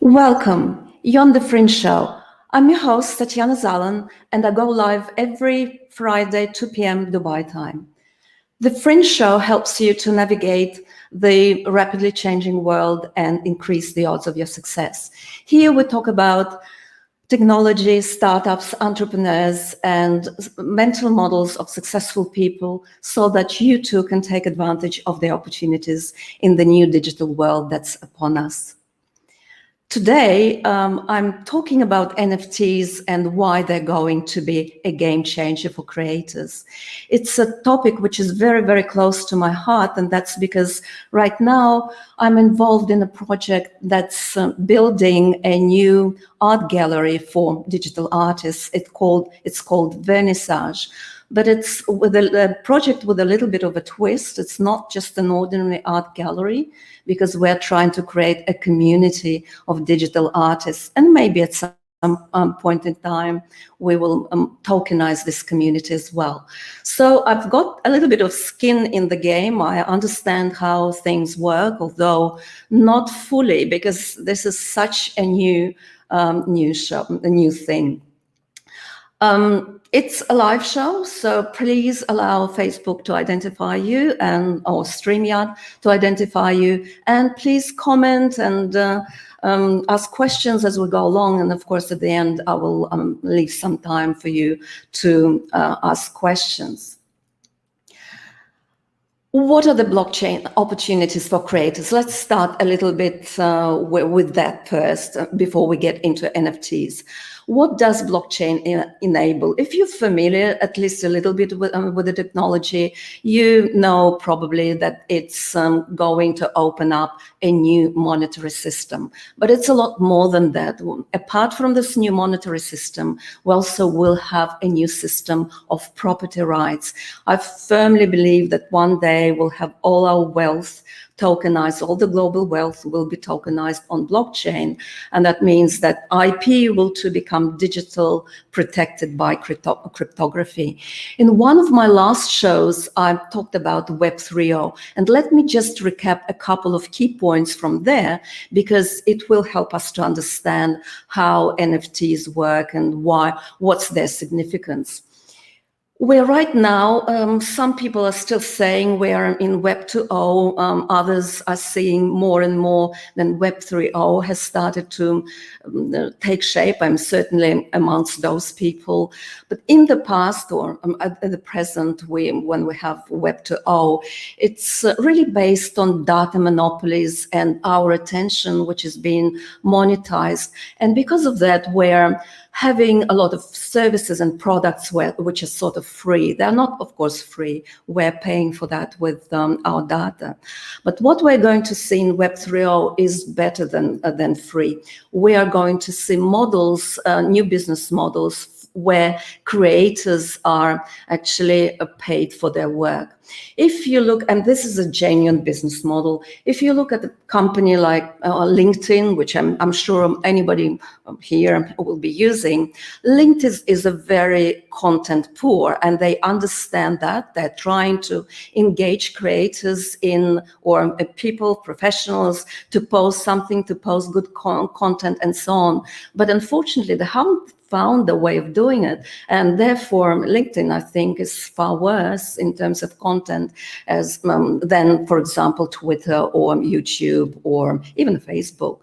Welcome. You're on The Fringe Show. I'm your host, Tatiana Zalan, and I go live every Friday, 2 p.m. Dubai time. The Fringe Show helps you to navigate the rapidly changing world and increase the odds of your success. Here we talk about technology, startups, entrepreneurs, and mental models of successful people so that you too can take advantage of the opportunities in the new digital world that's upon us. Today, I'm talking about NFTs and why they're going to be a game changer for creators. It's a topic which is very, very close to my heart, and that's because right now I'm involved in a project that's building a new art gallery for digital artists. It's called Vernissage. But it's with a project with a little bit of a twist. It's not just an ordinary art gallery, because we're trying to create a community of digital artists. And maybe at some point in time, we will tokenize this community as well. So I've got a little bit of skin in the game. I understand how things work, although not fully, because this is such a new thing. It's a live show, so please allow Facebook to identify you or StreamYard to identify you, and please comment and ask questions as we go along. And of course, at the end, I will leave some time for you to ask questions. What are the blockchain opportunities for creators? Let's start a little bit with that first before we get into NFTs. What does blockchain enable? If you're familiar at least a little bit with the technology, you know probably that it's going to open up a new monetary system. But it's a lot more than that. Apart from this new monetary system, we also will have a new system of property rights. I firmly believe that one day we'll have all our wealth tokenized, all the global wealth will be tokenized on blockchain. And that means that IP will to become digital, protected by cryptography. In one of my last shows, I talked about Web 3.0. And let me just recap a couple of key points from there, because it will help us to understand how NFTs work and what's their significance. We're right now, some people are still saying we're in Web 2.0, others are seeing more and more than Web 3.0 has started to take shape. I'm certainly amongst those people. But in the past or at the present, when we have Web 2.0, it's really based on data monopolies and our attention, which is being monetized. And because of that, we're having a lot of services and products which are sort of free. They're not, of course, free. We're paying for that with our data. But what we're going to see in Web 3.0 is better than free. We are going to see models, new business models, where creators are actually paid for their work. If you look, and this is a genuine business model, if you look at a company like LinkedIn, which I'm sure anybody here will be using, LinkedIn is a very content poor, and they understand that. They're trying to engage creators or people, professionals, to post something, to post good content and so on. But unfortunately, they haven't found a way of doing it. And therefore, LinkedIn, I think, is far worse in terms of content than, for example, Twitter or YouTube or even Facebook.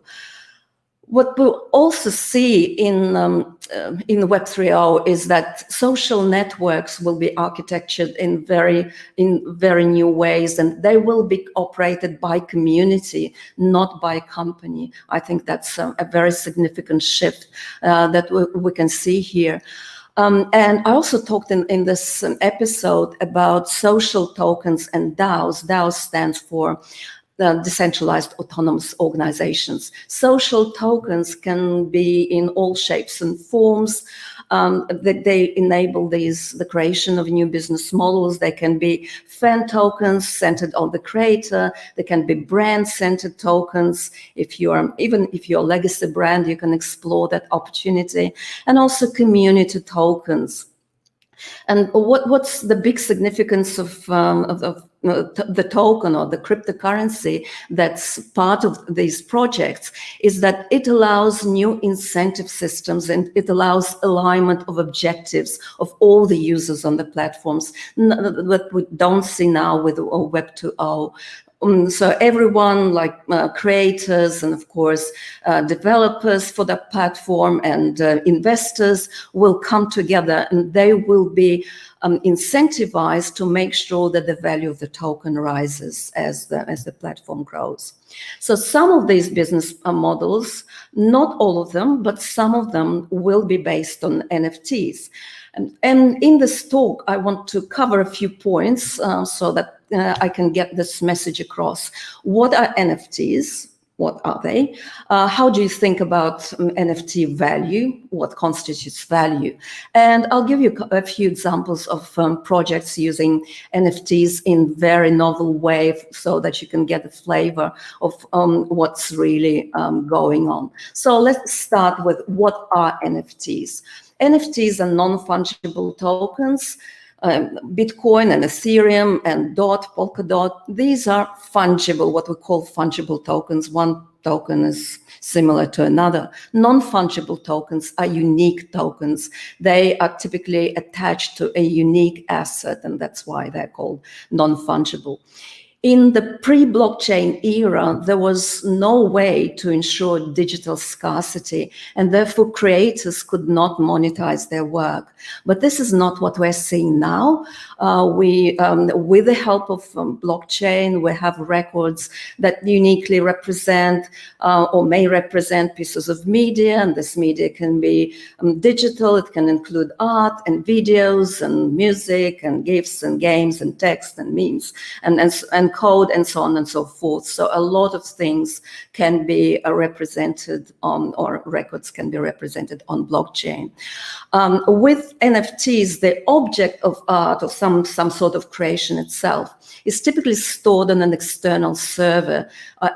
What we'll also see in Web 3.0 is that social networks will be architectured in very new ways, and they will be operated by community, not by company. I think that's a very significant shift that we can see here. And I also talked in this episode about social tokens and DAOs. DAO stands for decentralized autonomous organizations. Social tokens can be in all shapes and forms. They enable the creation of new business models. They can be fan tokens centered on the creator. They can be brand-centered tokens. Even if you're a legacy brand, you can explore that opportunity. And also community tokens. And what's the big significance of the token or the cryptocurrency that's part of these projects is that it allows new incentive systems and it allows alignment of objectives of all the users on the platforms that we don't see now with Web 2.0. So everyone, like creators and of course developers for the platform and investors will come together, and they will be incentivized to make sure that the value of the token rises as the platform grows. So some of these business models, not all of them, but some of them will be based on NFTs. And in this talk, I want to cover a few points so that I can get this message across. What are NFTs? What are they? How do you think about NFT value? What constitutes value? And I'll give you a few examples of projects using NFTs in very novel way so that you can get a flavor of what's really going on. So let's start with what are NFTs? NFTs are non-fungible tokens. Bitcoin and Ethereum and Polkadot, these are fungible, what we call fungible tokens. One token is similar to another. Non-fungible tokens are unique tokens. They are typically attached to a unique asset, and that's why they're called non-fungible. In the pre-blockchain era, there was no way to ensure digital scarcity, and therefore creators could not monetize their work. But this is not what we're seeing now. With the help of blockchain, we have records that uniquely represent or may represent pieces of media, and this media can be digital. It can include art and videos and music and GIFs and games and text and memes and code and so on and so forth. So a lot of things can be represented on, or records can be represented on blockchain. With NFTs, the object of art or some sort of creation itself is typically stored on an external server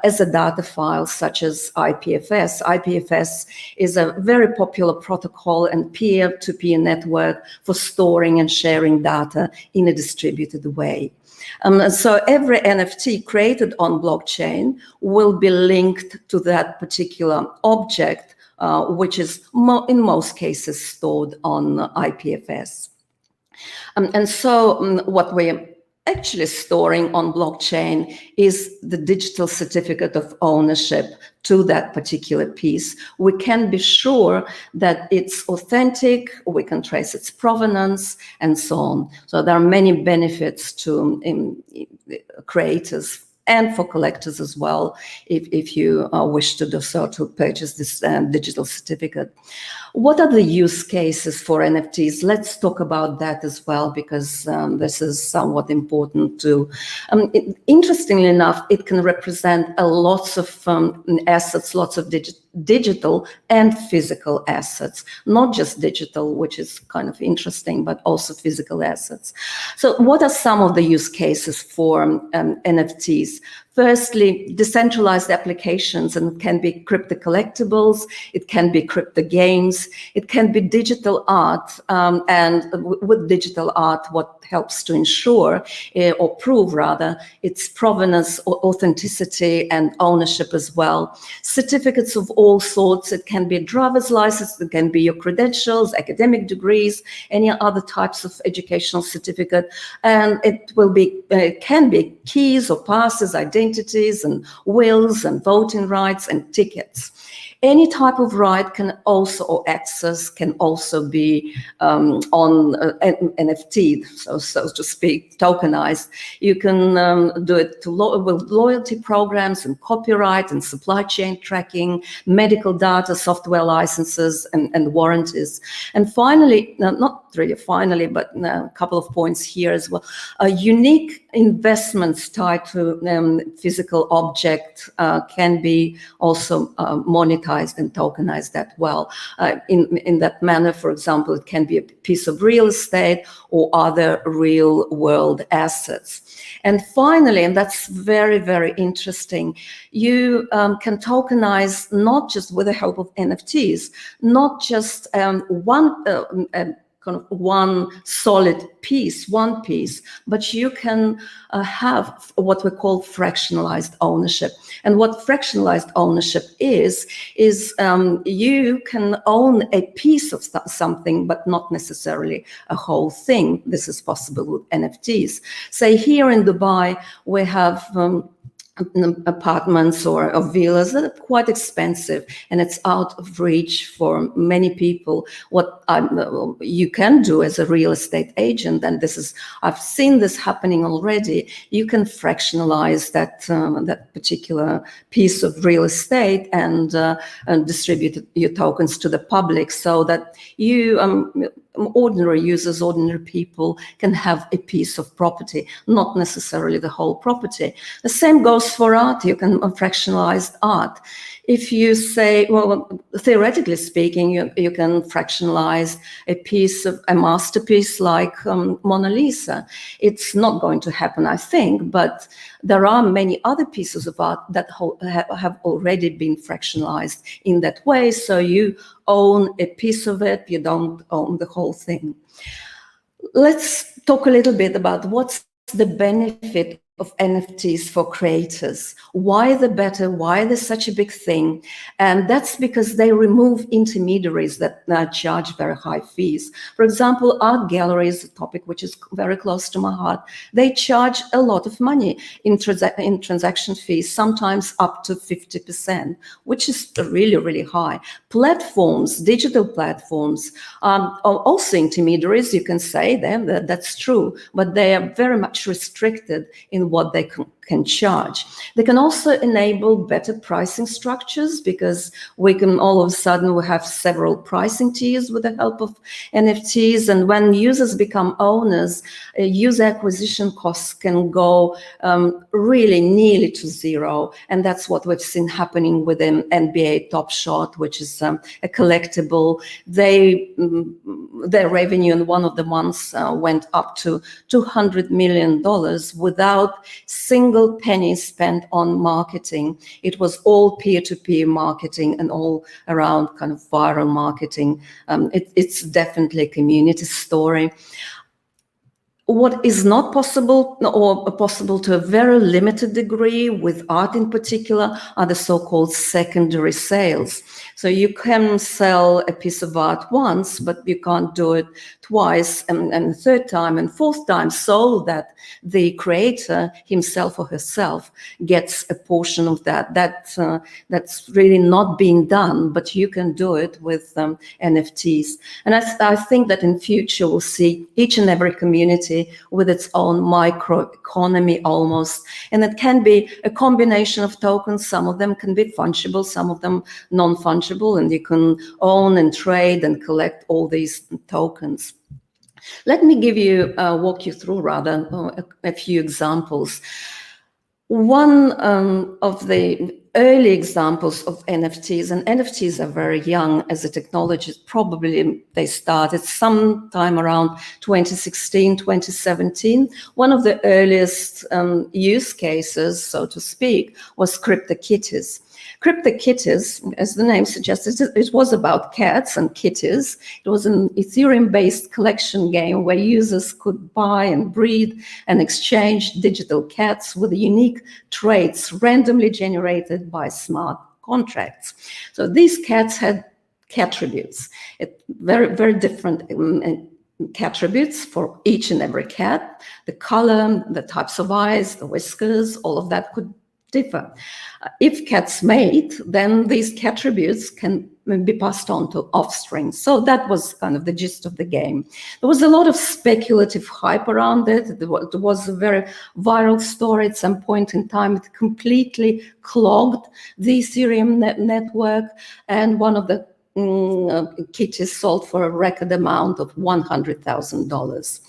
as a data file, such as IPFS. IPFS is a very popular protocol and peer-to-peer network for storing and sharing data in a distributed way. So every NFT created on blockchain will be linked to that particular object, which is in most cases stored on IPFS. And so what we're actually storing on blockchain is the digital certificate of ownership to that particular piece. We can be sure that it's authentic, we can trace its provenance, and so on. So there are many benefits to creators and for collectors as well, if you wish to do so, to purchase this digital certificate. What are the use cases for NFTs? Let's talk about that as well, because this is somewhat important too. Interestingly enough, it can represent lots of assets, lots of digital and physical assets, not just digital, which is kind of interesting, but also physical assets. So what are some of the use cases for NFTs? Firstly, decentralized applications, and it can be crypto collectibles, it can be crypto games, it can be digital art, and with digital art, what helps to ensure or prove rather its provenance, or authenticity and ownership as well. Certificates of all sorts, it can be a driver's license, it can be your credentials, academic degrees, any other types of educational certificate, and it will be can be keys or passes, identities and wills and voting rights and tickets. Any type of right can also, or access can also be on NFT, so to speak, tokenized. You can do it with loyalty programs and copyright and supply chain tracking, medical data, software licenses, and warranties. And finally, not really finally, but a couple of points here as well. Unique investments tied to physical object can be also monetized and tokenized that well. In that manner, for example, it can be a piece of real estate or other real world assets. And finally, and that's very, very interesting, you can tokenize not just with the help of NFTs, not just one kind of one solid piece, one piece, but you can have what we call fractionalized ownership. And what fractionalized ownership is you can own a piece of something, but not necessarily a whole thing. This is possible with NFTs. Say here in Dubai, we have apartments or villas that are quite expensive, and it's out of reach for many people. What you can do as a real estate agent, and I've seen this happening already, you can fractionalize that particular piece of real estate and distribute your tokens to the public, so that you ordinary users, ordinary people can have a piece of property, not necessarily the whole property. The same goes for art. You can fractionalize art. If you say, well, theoretically speaking, you can fractionalize a masterpiece like Mona Lisa. It's not going to happen, I think, but there are many other pieces of art that have already been fractionalized in that way. So you own a piece of it, you don't own the whole thing. Let's talk a little bit about what's the benefit of NFTs for creators. Why the better? Why there's such a big thing? And that's because they remove intermediaries that charge very high fees. For example, art galleries, a topic which is very close to my heart, they charge a lot of money in transaction fees, sometimes up to 50%, which is really, really high. Platforms, digital platforms, are also intermediaries, you can say them, that's true, but they are very much restricted in what they can charge. They can also enable better pricing structures, because we can all of a sudden we have several pricing tiers with the help of NFTs. And when users become owners, user acquisition costs can go really nearly to zero. And that's what we've seen happening with an NBA Top Shot, which is a collectible. Their revenue in one of the months went up to $200 million without single penny spent on marketing. It was all peer-to-peer marketing and all around kind of viral marketing. It's definitely a community story. What is not possible, or possible to a very limited degree with art in particular, are the so-called secondary sales. So you can sell a piece of art once, but you can't do it twice and third time and fourth time, so that the creator himself or herself gets a portion of that. That's really not being done, but you can do it with NFTs. And I think that in future we'll see each and every community with its own microeconomy almost. And it can be a combination of tokens. Some of them can be fungible, some of them non-fungible, and you can own and trade and collect all these tokens. Let me walk you through rather a few examples. One of the early examples of NFTs, and NFTs are very young as a technology, probably they started sometime around 2016, 2017. One of the earliest use cases, so to speak, was CryptoKitties. CryptoKitties, as the name suggests, it was about cats and kitties. It was an Ethereum-based collection game where users could buy and breed and exchange digital cats with unique traits randomly generated by smart contracts. So these cats had cattributes, very, very different cattributes for each and every cat. The color, the types of eyes, the whiskers, all of that could differ. If cats mate, then these cattributes can be passed on to offspring. So that was kind of the gist of the game. There was a lot of speculative hype around it. There was a very viral story at some point in time. It completely clogged the Ethereum network, and one of the kitties sold for a record amount of $100,000.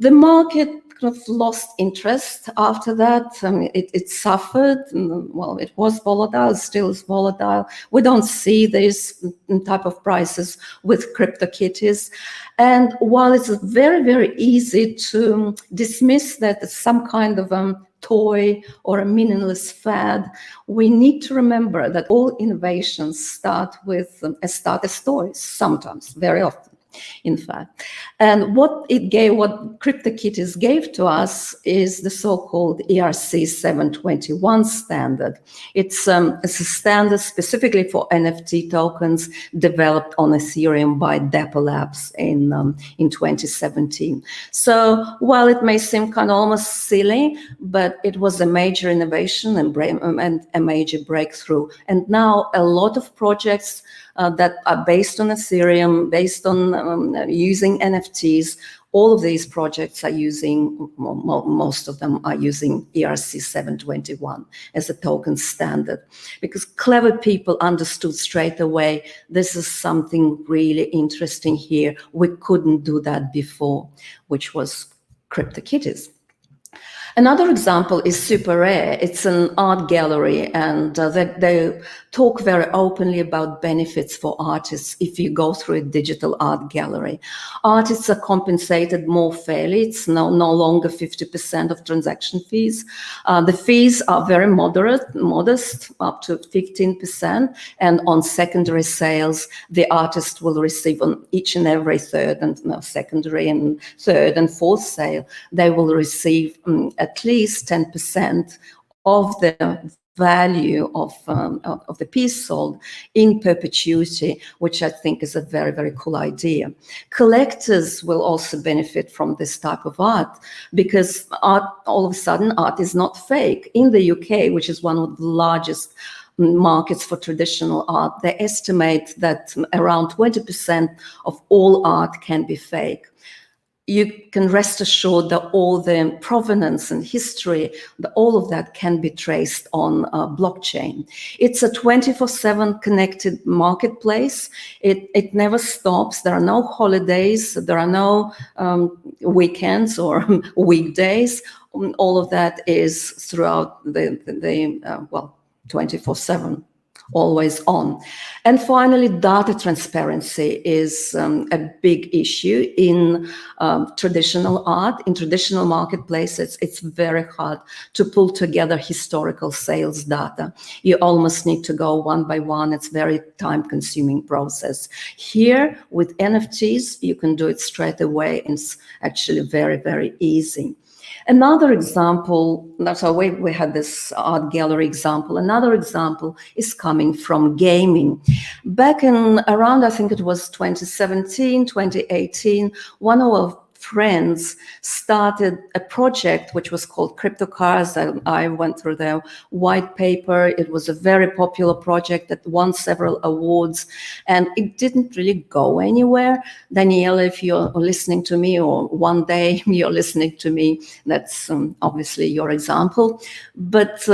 The market kind of lost interest after that. It suffered. Well, it was volatile, still is volatile. We don't see this type of prices with CryptoKitties. And while it's very, very easy to dismiss that as some kind of toy or a meaningless fad, we need to remember that all innovations start as toys, sometimes, very often. in fact. And what CryptoKitties gave to us is the so-called ERC 721 standard. It's a standard specifically for NFT tokens developed on Ethereum by Dapper Labs in 2017. So while it may seem kind of almost silly, but it was a major innovation and a major breakthrough. And now a lot of projects that are based on Ethereum, based on using NFTs. All of these projects are using, most of them are using ERC 721 as a token standard, because clever people understood straight away, this is something really interesting here. We couldn't do that before, which was CryptoKitties. Another example is Super Rare. It's an art gallery, and they talk very openly about benefits for artists if you go through a digital art gallery. Artists are compensated more fairly. It's no longer 50% of transaction fees. The fees are very modest, up to 15%, and on secondary sales, the artist will receive on each and every secondary and third and fourth sale, they will receive at least 10% of the value of the piece sold in perpetuity, which I think is a very, very cool idea. Collectors will also benefit from this type of art, because art, all of a sudden, art is not fake. In the UK, which is one of the largest markets for traditional art, they estimate that around 20% of all art can be fake. You can rest assured that all the provenance and history, all of that can be traced on blockchain. It's a 24/7 connected marketplace. It never stops. There are no holidays. There are no weekends or weekdays. All of that is throughout the 24/7. Always on. And finally, data transparency is a big issue in traditional art. In traditional marketplaces, it's very hard to pull together historical sales data. You almost need to go one by one. It's a very time-consuming process. Here, with NFTs, you can do it straight away. It's actually very, very easy. Another example, so we had this art gallery example. Another example is coming from gaming. Back in around, I think it was 2017, 2018, one of our friends started a project which was called Crypto Cars. I went through their white paper. It was a very popular project that won several awards, and it didn't really go anywhere. Daniela, if you're listening to me, or one day you're listening to me, that's obviously your example. But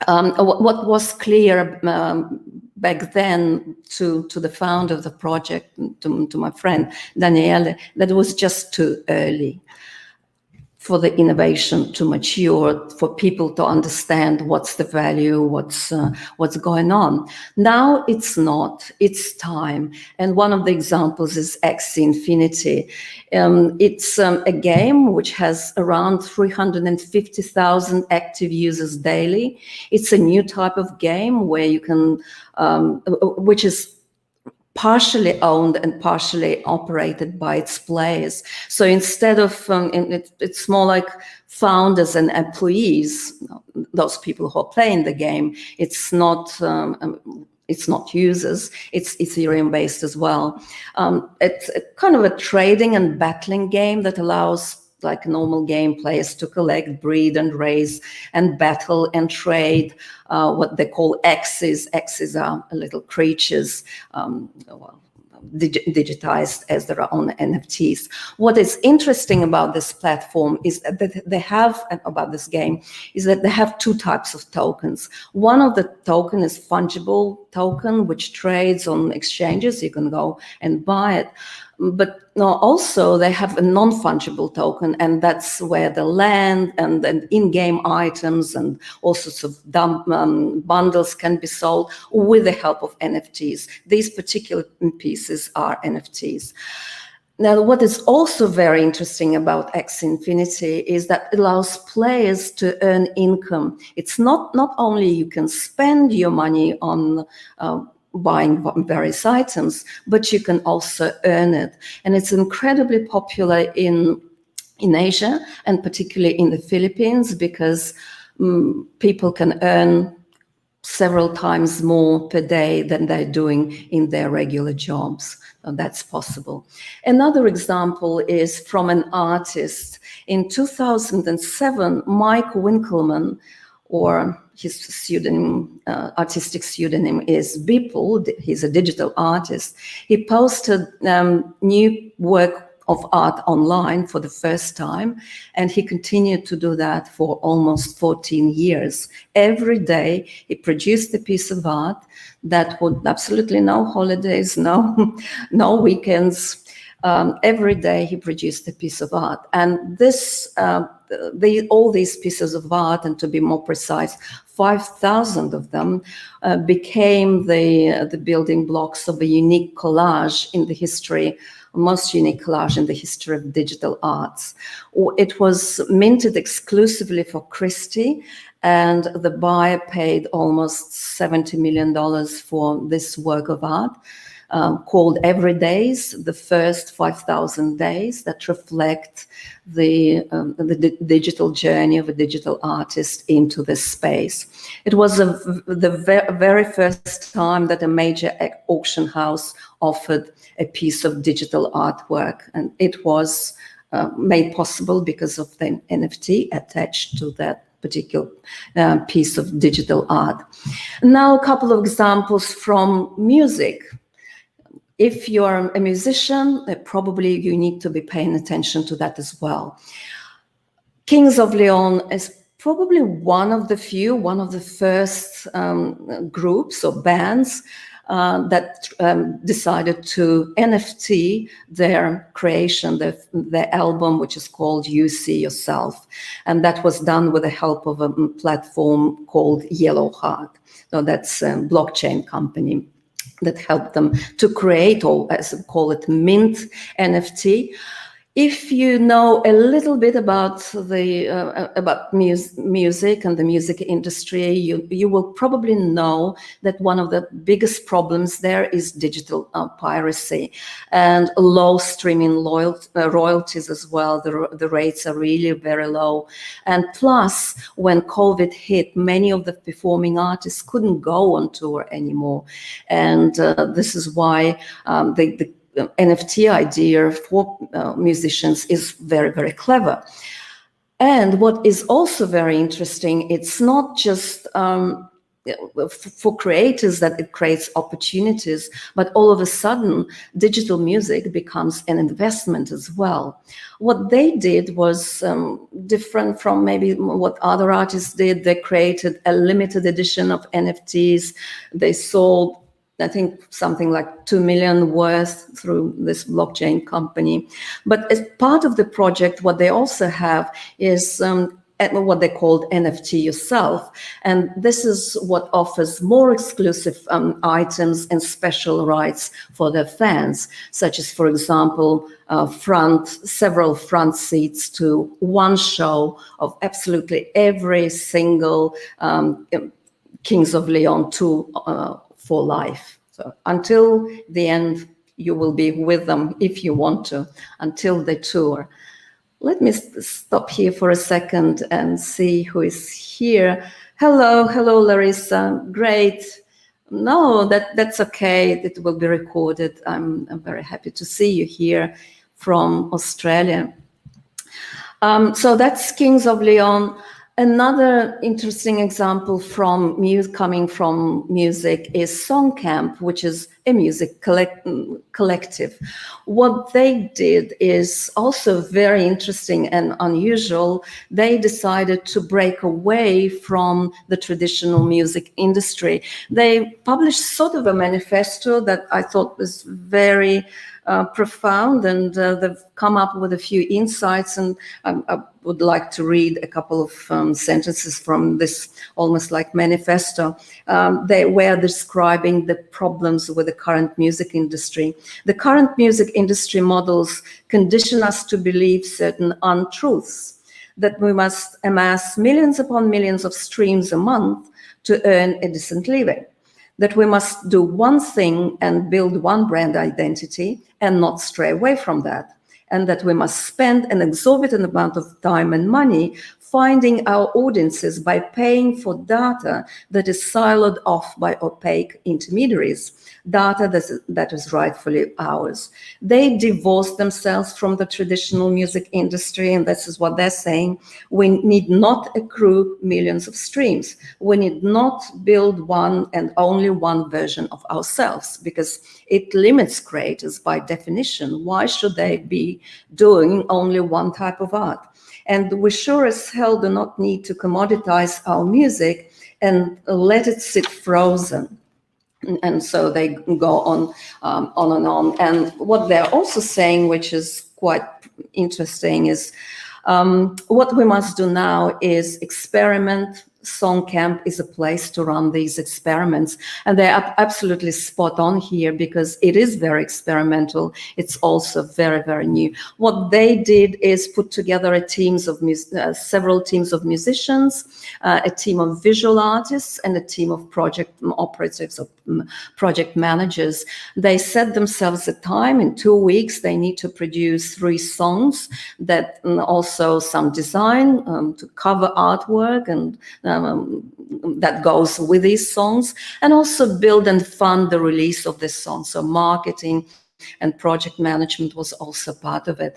what was clear back then to the founder of the project, to my friend Daniele, that it was just too early for the innovation to mature, for people to understand what's the value, what's going on. Now it's not, it's time. And one of the examples is Axie Infinity. It's a game which has around 350,000 active users daily. It's a new type of game where you can, which is partially owned and partially operated by its players. So instead of, it's more like founders and employees, those people who are playing the game. It's not users, it's Ethereum based as well. It's a kind of a trading and battling game that allows, like normal game, players to collect, breed and raise and battle and trade what they call X's. X's are little creatures, digitized as their own NFTs. What is interesting about this platform is that they have, about this game, is that they have two types of tokens. One of the token is fungible token, which trades on exchanges. You can go and buy it. But also they have a non-fungible token, and that's where the land and in-game items and all sorts of bundles can be sold with the help of NFTs. These particular pieces are NFTs. Now, what is also very interesting about Axie Infinity is that it allows players to earn income. It's not only you can spend your money on buying various items, but you can also earn it. And it's incredibly popular in Asia, and particularly in the Philippines, because people can earn several times more per day than they're doing in their regular jobs. That's possible. Another example is from an artist. In 2007, Mike Winkelmann, or his pseudonym, artistic pseudonym is Beeple, he's a digital artist. He posted new work of art online for the first time, and he continued to do that for almost 14 years. Every day he produced a piece of art that would absolutely no holidays, no weekends. Every day he produced a piece of art, and all these pieces of art, and to be more precise, 5,000 of them, became the building blocks of a unique collage in the history, most unique collage in the history of digital arts. It was minted exclusively for Christie, and the buyer paid almost $70 million for this work of art, called Everydays, the first 5,000 days that reflect the digital journey of a digital artist into this space. It was the very first time that a major auction house offered a piece of digital artwork, and it was made possible because of the NFT attached to that particular piece of digital art. Now, a couple of examples from music. If you're a musician, probably you need to be paying attention to that as well. Kings of Leon is probably one of the first groups or bands that decided to NFT their creation, their album, which is called You See Yourself. And that was done with the help of a platform called Yellow Heart. So that's a blockchain company that helped them to create, or as we call it, mint NFT. If you know a little bit about music and the music industry, you will probably know that one of the biggest problems there is digital piracy and low streaming royalties as well. The rates are really very low. And plus, when COVID hit, many of the performing artists couldn't go on tour anymore. And this is why the NFT idea for musicians is very, very clever. And what is also very interesting, it's not just for creators that it creates opportunities, but all of a sudden, digital music becomes an investment as well. What they did was different from maybe what other artists did. They created a limited edition of NFTs. They sold, I think, something like 2 million worth through this blockchain company. But as part of the project, what they also have is what they called NFT Yourself. And this is what offers more exclusive items and special rights for their fans, such as, for example, several front seats to one show of absolutely every single Kings of Leon tour for life. So until the end, you will be with them if you want to, until they tour. Let me stop here for a second and see who is here. Hello, Larissa. Great. No, that's okay. It will be recorded. I'm very happy to see you here from Australia. So that's Kings of Leon. Another interesting example coming from music is Song Camp, which is a music collective. What they did is also very interesting and unusual. They decided to break away from the traditional music industry. They published sort of a manifesto that I thought was very profound, and they've come up with a few insights, and I would like to read a couple of sentences from this almost like manifesto. They were describing the problems with the current music industry. The current music industry models condition us to believe certain untruths, that we must amass millions upon millions of streams a month to earn a decent living, that we must do one thing and build one brand identity and not stray away from that, and that we must spend an exorbitant amount of time and money finding our audiences by paying for data that is siloed off by opaque intermediaries, data that is rightfully ours. They divorce themselves from the traditional music industry, and this is what they're saying. We need not accrue millions of streams. We need not build one and only one version of ourselves, because it limits creators by definition. Why should they be doing only one type of art? And we sure as hell do not need to commoditize our music and let it sit frozen. And so they go on and on. And what they're also saying, which is quite interesting, is what we must do now is experiment. Songcamp is a place to run these experiments, and they're absolutely spot on here, because it is very experimental. It's also very, very new. What they did is put together several teams of musicians, a team of visual artists, and a team of project operatives, of project managers. They set themselves a time. In 2 weeks they need to produce 3 songs, that also some design, to cover artwork, and that goes with these songs, and also build and fund the release of this song. So marketing and project management was also part of it.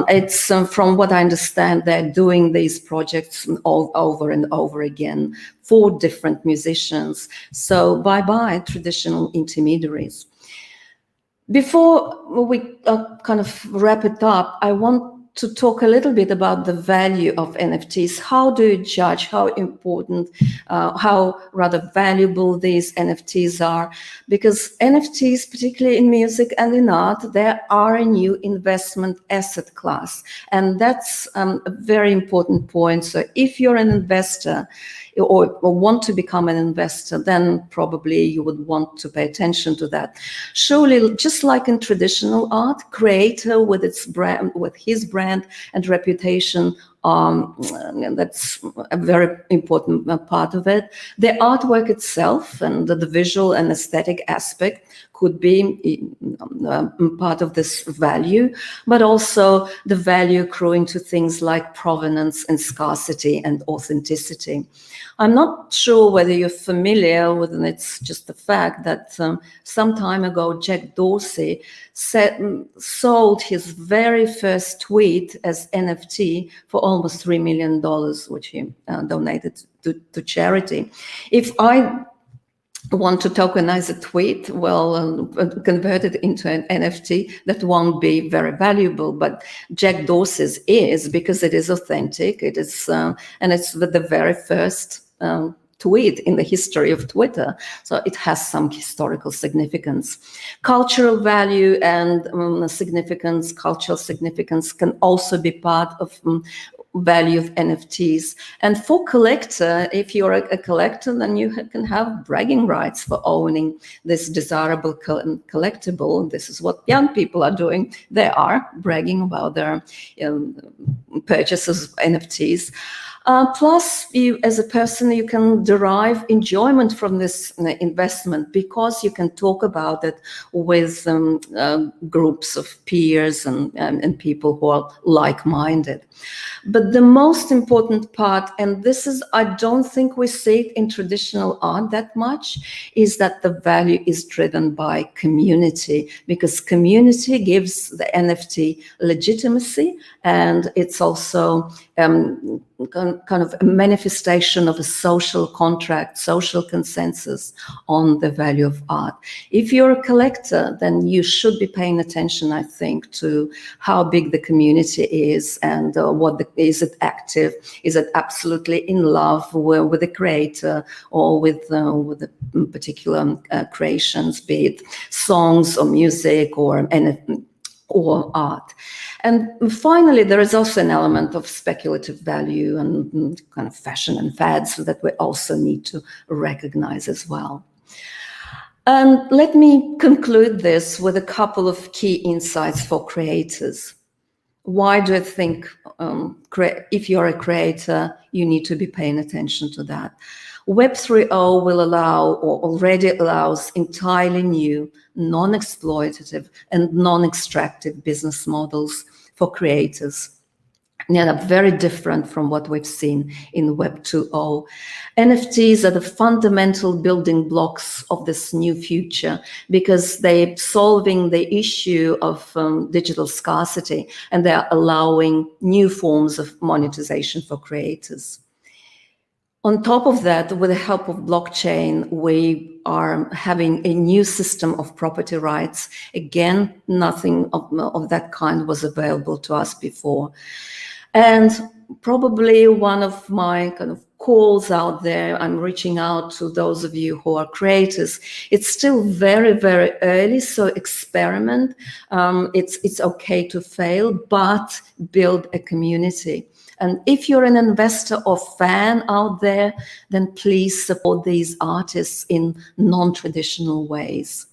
It's from what I understand, they're doing these projects all over and over again for different musicians. So bye-bye traditional intermediaries. Before we kind of wrap it up, I want to talk a little bit about the value of NFTs. How do you judge how important, how rather valuable these NFTs are? Because NFTs, particularly in music and in art, they are a new investment asset class. And that's a very important point. So if you're an investor, or want to become an investor, then probably you would want to pay attention to that. Surely, just like in traditional art, creator with its brand, with his brand and reputation, that's a very important part of it. The artwork itself and the visual and aesthetic aspect could be part of this value, but also the value accruing to things like provenance and scarcity and authenticity. I'm not sure whether you're familiar with, and it's just the fact that some time ago, Jack Dorsey sold his very first tweet as NFT for almost $3 million, which he donated to charity. If I want to tokenize a tweet, well, convert it into an NFT, that won't be very valuable. But Jack Dorsey's is, because it is authentic. It is, and it's the very first tweet in the history of Twitter. So it has some historical significance. Cultural value and significance, cultural significance can also be part of value of NFTs. And for collector, if you're a collector, then you can have bragging rights for owning this desirable collectible. This is what young people are doing. They are bragging about their purchases of NFTs. Plus, you, as a person, you can derive enjoyment from this investment, because you can talk about it with groups of peers and people who are like-minded. But the most important part, and this is, I don't think we see it in traditional art that much, is that the value is driven by community, because community gives the NFT legitimacy, and it's also kind of a manifestation of a social contract, social consensus on the value of art. If you're a collector, then you should be paying attention, I think, to how big the community is, and is it active? Is it absolutely in love with the creator or with the particular creations, be it songs or music or art? And finally, there is also an element of speculative value and kind of fashion and fads that we also need to recognize as well. And let me conclude this with a couple of key insights for creators. Why do I think if you're a creator, you need to be paying attention to that? Web 3.0 will allow, or already allows, entirely new, non-exploitative and non-extractive business models for creators. Yeah, they're very different from what we've seen in Web 2.0. NFTs are the fundamental building blocks of this new future because they're solving the issue of digital scarcity, and they're allowing new forms of monetization for creators. On top of that, with the help of blockchain, we are having a new system of property rights. Again, nothing of that kind was available to us before. And probably one of my kind of calls out there, I'm reaching out to those of you who are creators. It's still very, very early, so experiment. It's okay to fail, but build a community. And if you're an investor or fan out there, then please support these artists in non-traditional ways.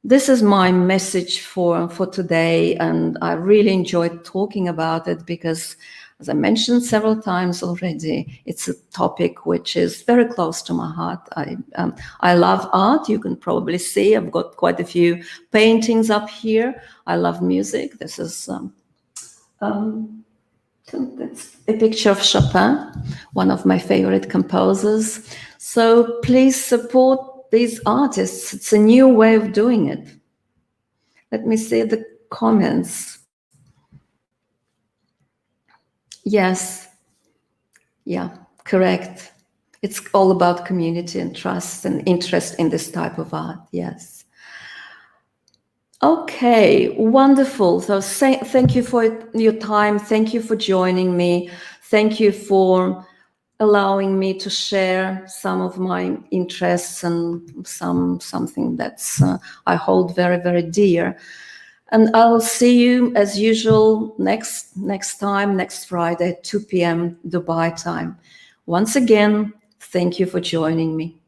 This is my message for today, and I really enjoyed talking about it because, as I mentioned several times already, it's a topic which is very close to my heart. I love art. You can probably see I've got quite a few paintings up here. I love music. This is that's a picture of Chopin, one of my favorite composers. So please support these artists. It's a new way of doing it. Let me see the comments. Yes. Yeah, correct. It's all about community and trust and interest in this type of art. Yes. Okay, wonderful. So thank you for your time. Thank you for joining me. Thank you for allowing me to share some of my interests and something that's I hold very, very dear. And I'll see you as usual next time, next Friday, 2 p.m. Dubai time. Once again, thank you for joining me.